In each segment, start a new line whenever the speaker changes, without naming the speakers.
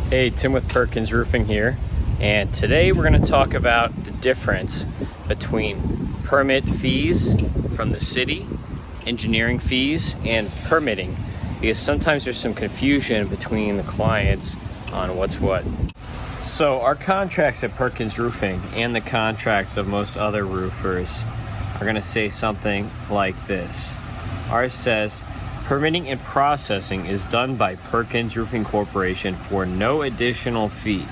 Hey, Tim with Perkins Roofing here, and today we're going to talk about the difference between permit fees from the city, engineering fees, and permitting, because sometimes there's some confusion between the clients on what's what. So our contracts at Perkins Roofing and the contracts of most other roofers are going to say something like this. Ours says, permitting and processing is done by Perkins Roofing Corporation for no additional fee,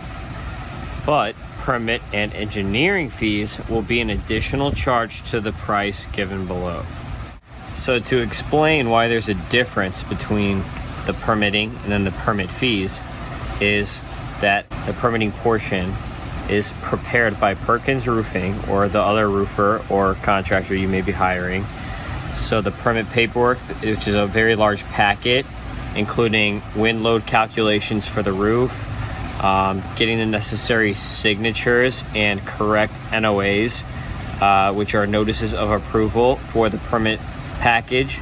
but permit and engineering fees will be an additional charge to the price given below. So to explain why there's a difference between the permitting and then the permit fees is that the permitting portion is prepared by Perkins Roofing or the other roofer or contractor you may be hiring. So the permit paperwork, which is a very large packet, including wind load calculations for the roof, getting the necessary signatures and correct NOAs, which are notices of approval for the permit package,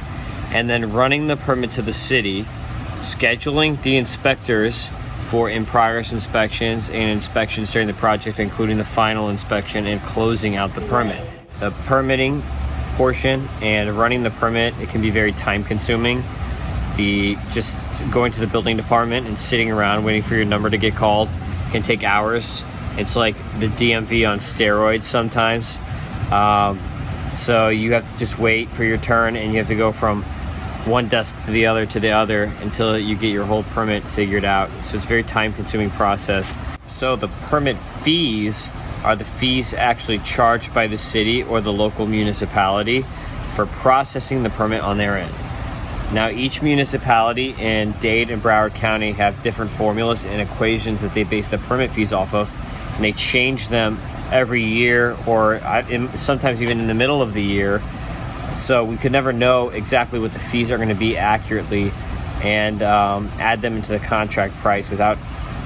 and then running the permit to the city, scheduling the inspectors for in-progress inspections and inspections during the project, including the final inspection, and closing out the permit. The permitting portion and running the permit, it can be very time consuming. Just going to the building department and sitting around waiting for your number to get called can take hours. It's like the DMV on steroids sometimes. So you have to just wait for your turn, and you have to go from one desk to the other until you get your whole permit figured out. So it's a very time consuming process. So the permit fees are the fees actually charged by the city or the local municipality for processing the permit on their end. Now, each municipality in Dade and Broward County have different formulas and equations that they base the permit fees off of, and they change them every year or sometimes even in the middle of the year. So we could never know exactly what the fees are going to be accurately and add them into the contract price without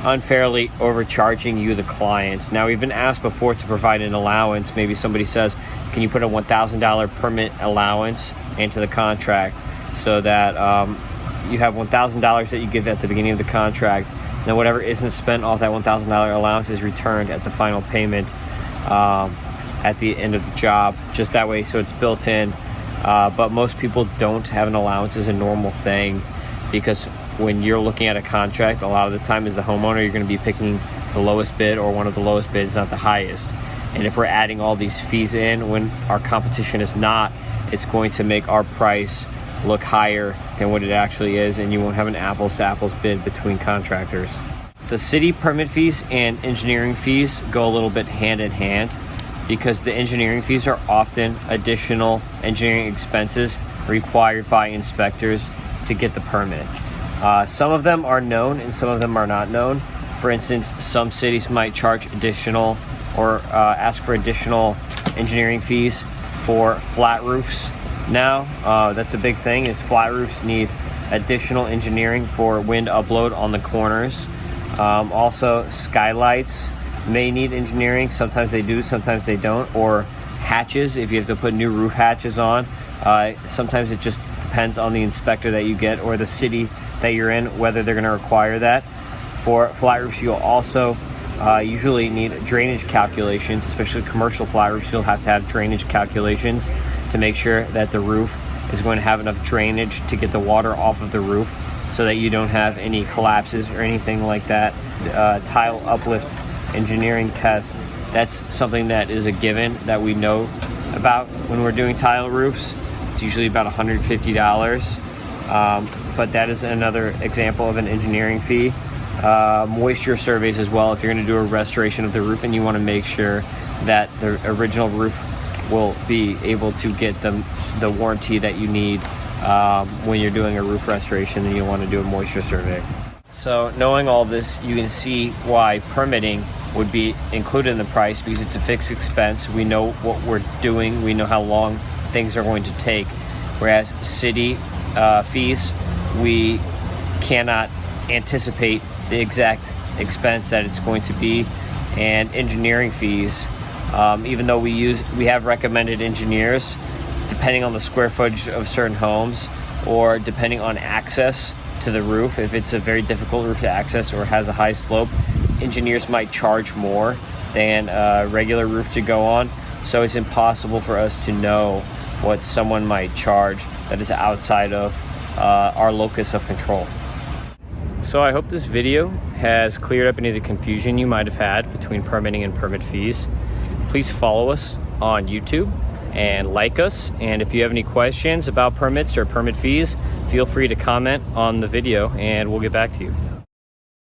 unfairly overcharging you, the clients. Now, we've been asked before to provide an allowance. Maybe somebody says, can you put a $1,000 permit allowance into the contract so that you have $1,000 that you give at the beginning of the contract, and whatever isn't spent off that $1,000 allowance is returned at the final payment at the end of the job, just that way, so it's built in. But most people don't have an allowance as a normal thing, because when you're looking at a contract, a lot of the time as the homeowner, you're going to be picking the lowest bid or one of the lowest bids, not the highest. And if we're adding all these fees in when our competition is not, it's going to make our price look higher than what it actually is, and you won't have an apples to apples bid between contractors. The city permit fees and engineering fees go a little bit hand in hand, because the engineering fees are often additional engineering expenses required by inspectors to get the permit. Some of them are known and some of them are not known. For instance, some cities might charge additional or ask for additional engineering fees for flat roofs. Now, that's a big thing, is flat roofs need additional engineering for wind upload on the corners. Also, skylights may need engineering. Sometimes they do, sometimes they don't. Or hatches, if you have to put new roof hatches on. Sometimes it just depends on the inspector that you get or the city that you're in, whether they're going to require that. For flat roofs, you'll also usually need drainage calculations, especially commercial flat roofs. You'll have to have drainage calculations to make sure that the roof is going to have enough drainage to get the water off of the roof so that you don't have any collapses or anything like that. Tile uplift engineering test, that's something that is a given that we know about when we're doing tile roofs. It's usually about $150, but that is another example of an engineering fee. Moisture surveys as well, if you're going to do a restoration of the roof and you want to make sure that the original roof will be able to get the warranty that you need when you're doing a roof restoration, then you'll want to do a moisture survey. So knowing all this, you can see why permitting would be included in the price, because it's a fixed expense. We know what we're doing. We know how long things are going to take. Whereas city fees, we cannot anticipate the exact expense that it's going to be. And engineering fees, even though we have recommended engineers, depending on the square footage of certain homes or depending on access to the roof. If it's a very difficult roof to access or has a high slope, engineers might charge more than a regular roof to go on. So it's impossible for us to know what someone might charge that is outside of our locus of control. So I hope this video has cleared up any of the confusion you might have had between permitting and permit fees. Please follow us on YouTube and like us. And if you have any questions about permits or permit fees, feel free to comment on the video and we'll get back to you.